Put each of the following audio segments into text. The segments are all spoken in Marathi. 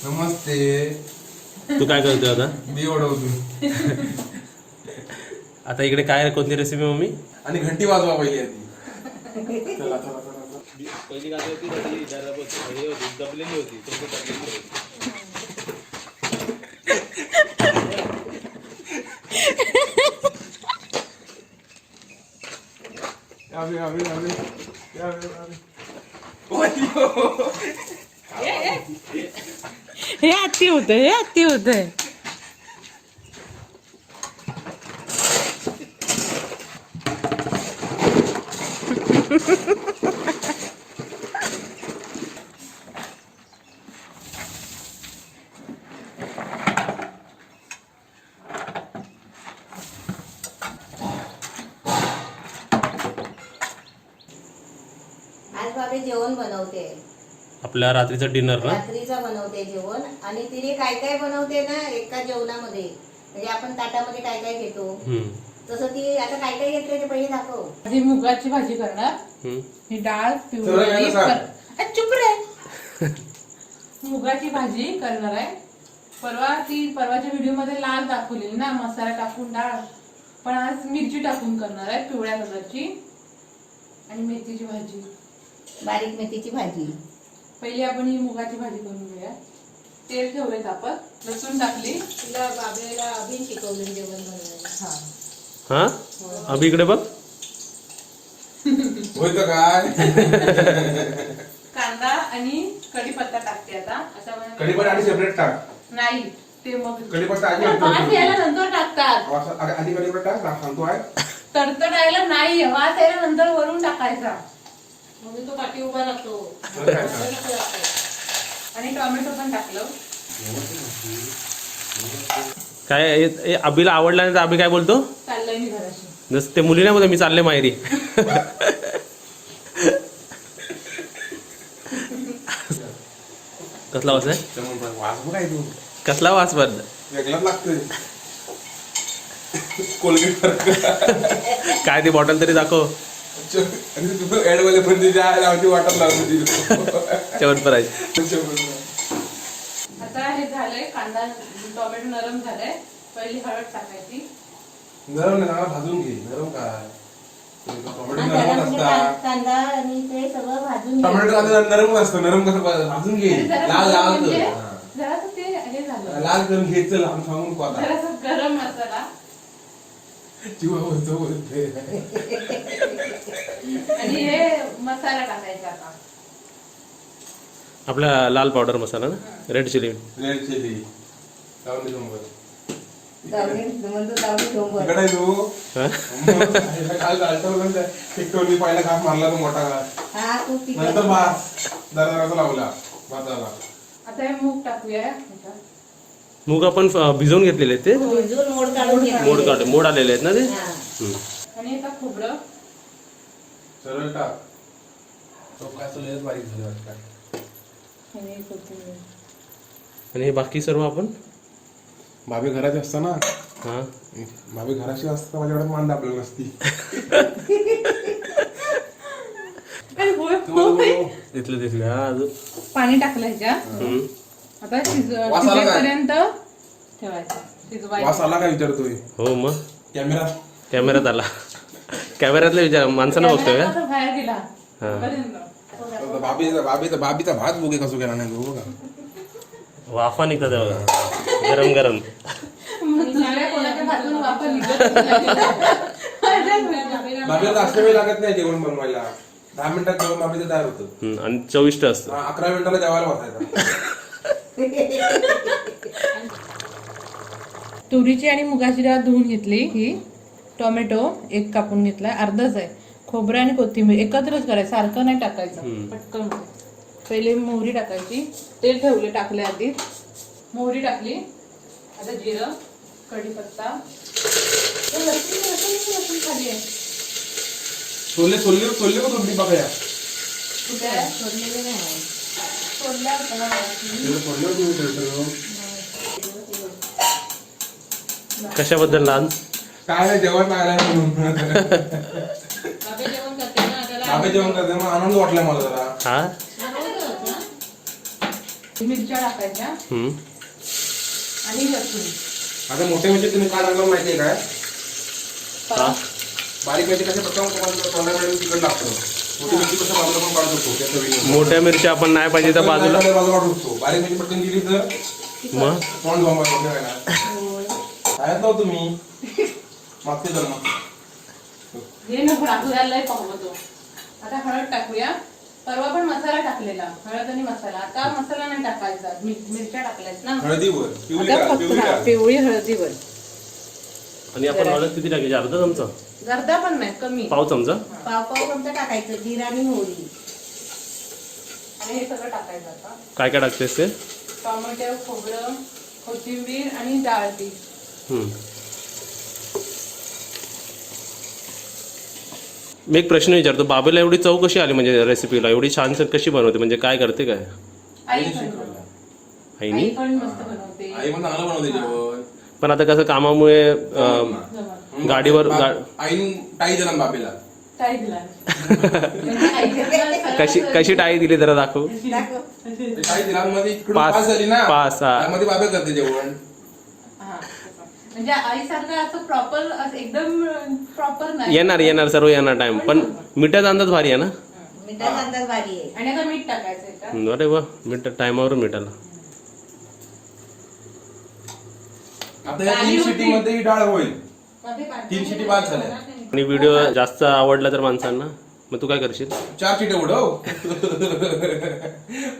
नमस्ते. तू काय करतोय आता? मी ओढवतो. आता इकडे काय कोणती रेसिपी मम्मी? आणि घंटी वाजवा पहिली आधी. चला चला चला. पहिली गाडी होती दबलेली होती. यावे यावे यावे यावे यावे. हे अति होतंय. आज बाबी जेवण बनवते. आपल्या रात्रीचं डिनर ना? रात्रीचा बनवते जेवण. आणि तिने काय काय बनवते ना एका जेवणामध्ये, म्हणजे आपण ताटामध्ये काय काय घेतो तसं ती आता काय काय घेतलं ते पहिले दाखव. आधी मुगाची भाजी करणार. ही डाळ पिवळी चुप रे. मुगाची भाजी करणार आहे. परवाच्या व्हिडिओ मध्ये लाल दाखवलेली ना, मसाला टाकून डाळ, पण आज मिरची टाकून करणार आहे पिवळ्या कलरची. आणि मेथीची भाजी, बारीक मेथीची भाजी. पहिली आपण ही मुगाची भाजी करून घेऊया. तेल ठेवले तापत, लसूण टाकली. तुला बाबेला अभिन शिकवलं जेवण बनवायला. हा अभि इकडे बघ. होतं काय? कांदा आणि कढीपत्ता टाकते आता. कढीपत्ता आणि सेपरेट टाक. नाही ते मग कढीपत्ता आधी वास यायला नंतर टाकतात. आधी कढीपत्ता टाक सांगतो आहे. तडतडायला नाही, वास यायला नंतर वरून टाकायचा. मग तो पाठी उभा राहतो. आणि टोमॅटो पण टाकलं. काय अभिला आवडला नाही तर अभि काय बोलतो? चाललंय मी घराशी. जसं ते मुली नाही बोलतो मी चालले माहेरी. कसला वास आहे? वास बघ काय तू. कसला वास बरं? वेगळाच लागतोय. कोलगेट काय ती बॉटल तरी दाखव. ऍड वाले पण लावची वाटत लावली. शेवट आहे. आता हे झालंय, कांदा टोमॅटो नरम झालाय. पहिली हळद टाकायची. नरम नाही चांगला भाजून घे. नरम काय टोमॅटो आणि नरम त्याला म्हणजे असतात. कांदा आणि ते सगळं भाजून टोमॅटो घ्यायचं. कांदा नरम असतं. नरम कसं भाजून घे. आणि जरा लाल लाल म्हणजे कर. हा. जरासं ते हे झालं, लाल करून घ्यायचं. लांब सांगून कोता जरासं गरम मसाला. जीवा बोलते. आणि हे मसाला टाकायचा आता. आपला लाल पावडर मसाला ना, रेड चिली. रेड चिली लावली शंभर. म्हणतो जाऊन ठेवून इकडे तू हा? काल घालतो टिकटोनी पहिला घास मारला तो मोठा घास. हा तू नंतर भात दराचा लावला भाताला. आता हे मूग टाकूया ह्याच्यात. मूग आपण भिजवून घेतलेले आहेत ते. भिजून मोड काढून घेतलेले. मोड आलेले आहेत ना ते. हा. आणि आता खोबरं. सरळ टाक. तो काय लयच बारीक झालं वाटतं. आणि कोथिंबीर. आणि हे बाकी सर्व आपण भाभी घराची असता ना. हा भाभी घराची असता माझ्या एवढ्यात मान दाबलेली नसती. अरे होय. तिथले हा अजून पाणी टाकलं ह्याच्यात. आता वास आला काय? शिजेपर्यंत ठेवायचं, शिजवायचं. वास आला काय विचारतोय. हो मग कॅमेरा कॅमेऱ्यात आला. कॅमेऱ्यातला विचार माणसानं बघतोय का? आता बाहेर गेला. हा. बाबीचा भात बघे कसं केला नाही तू बघा. वाफा निघतात आहे बघा, गरम गरम. दुसऱ्या कोणाच्या भातून वापर निघत नाही. बाबीला जास्त वेळ लागत नाही जेवण बनवायला. 10 मिनिटात जेवण बाबीचं तयार होतं. आणि चविष्ट असतं. 11 मिनिटाला जेवायला बसायचा. तुरीची आणि मुगाची डाळ धुवून घेतली. ही टोमॅटो एक कापून घेतलाय, अर्धाच आहे. खोबरं आणि कोथिंबीर एकत्रच करायचं, सारखं नाही टाकायचं. पटकन पहिले मोहरी टाकायची. तेल ठेवले, टाकले आधी. मोहरी टाकली. आता जिरं, कढीपत्ता. लसूण खाली आहे. सोडले का तुम्ही बघा. कुठे आहे? सोडलेले नाही. सोडल्या होत्या ना मगाशी. कशाबद्दल लहान? काय नाही जेवण नाही म्हणून. बाबे जेवण करते ना त्याला. बाबा जेवण करते मग आनंद वाटला मला जरा. हा मिरच्या टाकायच्या हम्म. आणि लसूण. आता मोठे म्हणजे तुम्ही काय टाकलं माहितीये काय? हा. बारीक मिरची कशा प्रथम तुम्हाला तोंडामध्ये तिखट लागतं. मोठी मिरची कसं बाजूला पण काढू शकतो त्या चवीने. मोठ्या मिरच्या आपण नाही पाहिजे तर बाजूला. बाजूला काढू शकतो. बारीक मिरची पटकन दिली तर मग तोंड जाऊन बघायला. काय नव्हतं तुम्ही मागते जन्म. हे नको टाकूया, लय पाहतो. आता हळद टाकूया. परवा पण मसाला टाकलेला, हळद आणि मसाला. आता मसाला नाही टाकायचा, मिरच्या टाकल्यास ना. हळदीवर पिवळी आता का? फक्त हा, पिवळी हळदीवर. आणि आपण हळद किती टाकायची? अर्धा चमचा? गर्दा पण नाही, कमी. पाव चमचा? पाव चमचा टाकायचं, जिरा आणि मोहरी. आणि हे सगळं टाकायचं आता. काय काय टाकतेस ते? टोमॅटो, खोबरं, कोथिंबीर आणि डाळ ती. हम्म. मी एक प्रश्न विचारतो, बाबेला एवढी चव कशी आली म्हणजे रेसिपीला? एवढी छान कशी बनवते म्हणजे काय करते काय? आई आईने पण शिकवलं. आईनी? आई पण मस्त बनवते. आई पण चांगलं बनवते जेवण. पण आता कसं कामामुळे जमत. गाडीवर आईने टाई दिला बाबेला. काय दिला? म्हणजे आईच्या सगळं कशी कशी टाळी दिली जरा दाखव. दाखव. टाई दिला मध्ये इकडून पास. पास झाली ना. पास, हा. त्यामध्ये बाबे करते जेवण. हा, तसं. म्हणजे आईसारखं असं प्रॉपर, एकदम प्रॉपर नाही. येणार सर्व येणार टाइम. पण मिठाचा अंदाज भारी आहे ना? मिठाचा अंदाज भारी आहे. आणि आता मीठ टाकायचं आहे का? अरे वा, मीठ टायमावर मिठाला. आता या 3 शिटी मध्ये ही डाळ होईल. मध्ये पाणी. 3 शिटी बाद झाल्या. आणि व्हिडिओ जास्त आवडला तर माणसांना मग तू काय करशील? 4 शिट्या उडव.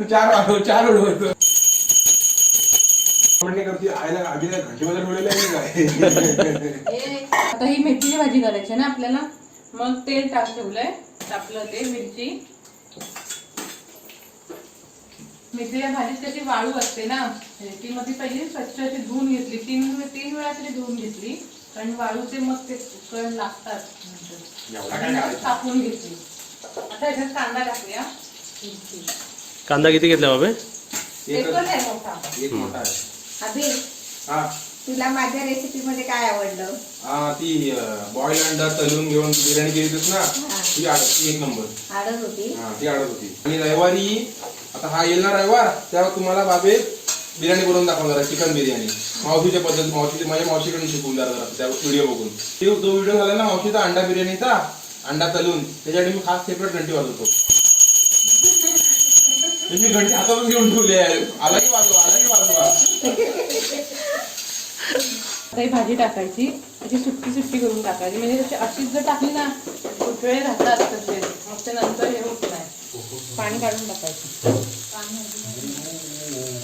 4 उडवतो. म्हणणे करते आईला आजीला घंटीमध्ये ठेवलेलं आहे काय? आता ही मेथीची भाजी करायची ना आपल्याला. मग तेल ठेवलंय, टाकलं ते, मिरची. मेथीच्या भाजीत कशी वाळू असते ना, ती मग ती पहिली स्वच्छ अशी धुवून घेतली. 3 वेळा तरी धुवून घेतली, कारण वाळूचे मग ते कण लागतात. आणि मग कापून घेतली. आता याच्यात कांदा टाकूया. कांदा किती घेतला बाबे? एकच आहे मोठा. एक मोठा आहे. अभि, हा तुला माझ्या रेसिपी मध्ये काय आवडलं? हा ती बॉईल अंडा तळून घेऊन बिर्याणी केली होतीस ना, ती ती एक नंबर. आडत होती. हा ती आवडत होती. आणि रविवारी, आता हा येईल ना रविवार, तेव्हा तुम्हाला बाबे बिर्याणी बनवून दाखवणार आहे, चिकन बिर्याणी. मावशीच्या पद्धत, माझ्या मावशीकडून शिकून जरा त्या व्हिडिओ बघून. तो व्हिडिओ झाला ना मावशीचा अंडा बिर्याणीचा, अंडा तळून, त्याच्यासाठी मी खास सेपरेट घंटी वाजवतो. मी घंटी हातातून घेऊन ठेवली आहे. आला की वाजवा. आता ही भाजी टाकायची, अशी सुट्टी करून टाकायची. म्हणजे तशी अशीच जर टाकली ना, वेळ राहतात तसे, मग ते नंतर हे होत नाही. पाणी काढून टाकायचं.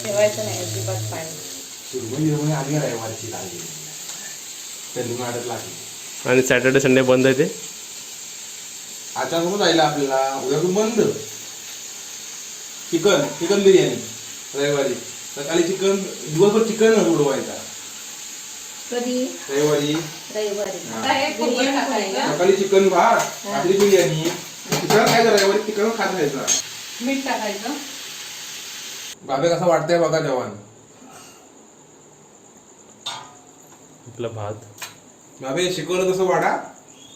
ठेवायचं नाही अजिबात पाणी. आली रविवारची लागली तळून आडत लागली. आणि सॅटर्डे संडे बंद आहे ते. आजच्या सोबत जायला आपल्याला उद्यातून बंद. चिकन बिर्याणी रविवारी. सकाळी चिकन, दिवसभर चिकन उडवायचा. कधी? रविवारी आता हे खोबरं टाकायचं. सकाळी चिकन भात, रात्री बिर्याणी. चिकन खायचं रविवारी, चिकन खात राहायचं. मीठ टाकायचं. बाबे कसं वाटतंय बघा जेवण. आपला भात. बाबे शिकवलं तसं वाढा.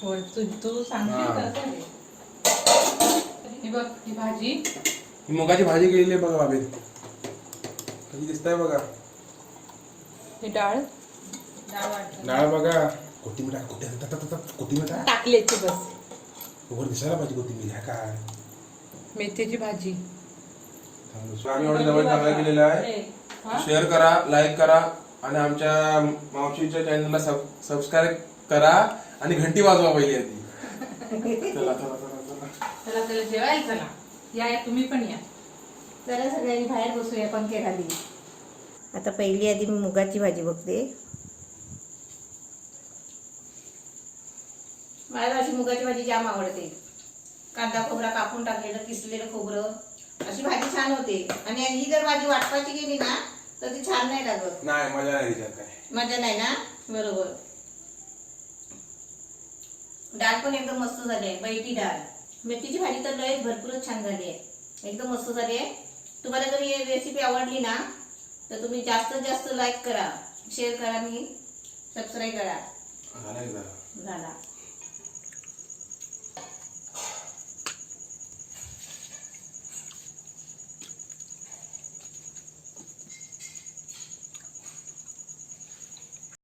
होय, तू सांगशील हा. तर काय. ही बघ, ही भाजी. ही मुगाची भाजी केलेली आहे बघा बाबे, कशी दिसताय बघा. ही डाळ वाटण. डाळ बघा. कोथिंबीर कोथिंबीर टाकल्याची बस. वर दिसायला पाहिजे कोथिंबीर. ह्या काय मेथीची भाजी. आम्ही एवढं जवळ चांगला केलेला आहे. हा? शेअर करा, लाईक करा आणि आमच्या मावशीच्या चॅनलला सबस्क्राईब करा आणि घंटी वाजवा पहिली आधी. चला चला जेवायला चला. या तुम्ही पण या. चला सगळ्यांनी बाहेर बसूया पंख्याखाली. आता पहिली आधी मी मुगाची भाजी बघते. मला अशी मुगाची भाजी जाम आवडते. कांदा खोबरा कापून टाकलेलं, किसलेलं खोबरं, अशी भाजी छान होते. आणि ही जर भाजी वाटपाची गेली ना तर ती छान नाही लागत. नाही मजा नाही त्याच्यात काय. मजा नाही ना. बरोबर. डाळ पण एकदम मस्त झाली आहे, बैठी डाळ. मेथीची भाजी तर लय भरपूरच छान झाली आहे, एकदम मस्त झाली आहे. तुम्हाला जर ही रेसिपी आवडली ना तर तुम्ही जास्तीत जास्त लाईक करा, शेअर करा आणि सबस्क्राईब करा. झालं एकदा. झाला.